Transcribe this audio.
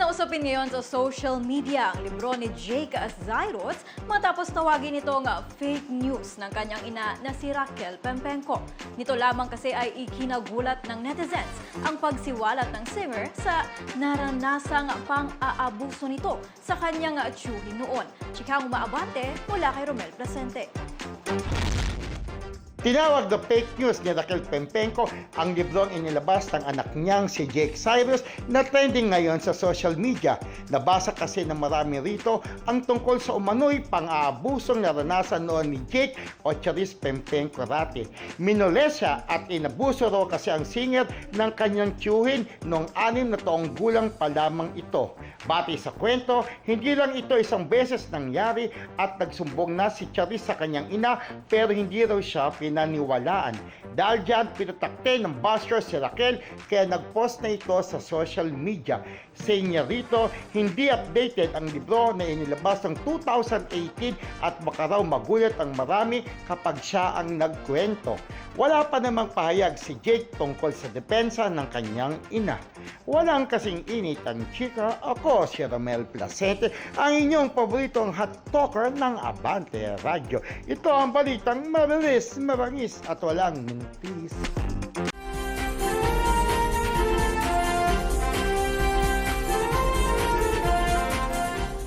na usapin ngayon sa social media ang libro ni Jake Zairots matapos tawagin itong fake news ng kanyang ina na si Raquel Pempenco. Nito lamang kasi ay ikinagulat ng netizens ang pagsiwalat ng singer sa naranasang pang-aabuso nito sa kanyang tiyuhin noon. Chikang Maabante mula kay Romel Placente. Tinawag na fake news ni Raquel Pempenco ang librong inilabas ng anak niyang si Jake Zairots na trending ngayon sa social media. Nabasa kasi ng marami rito ang tungkol sa umano'y pang-aabusong naranasan noon ni Jake o Charis Pempenco dati. Minoles siya at inabuso raw kasi ang singer ng kanyang tiyuhin noong 6 na taong gulang pa lamang ito. Batay sa kwento, hindi lang ito isang beses nangyari at nagsumbong na si Charis sa kanyang ina pero hindi raw siya pinaniwalaan. Dahil dyan, pinatakte ng basher si Raquel kaya nagpost na ito sa social media. Sa niya rito, hindi updated ang libro na inilabas ng 2018 at baka raw magulat ang marami kapag siya ang nagkwento. Wala pa namang pahayag si Jake tungkol sa depensa ng kanyang ina. Walang kasing init ang chika. Ako si Romel Placente, ang inyong paboritong hot talker ng Abante Radio. Ito ang balitang mabilis, marangis at walang mintis.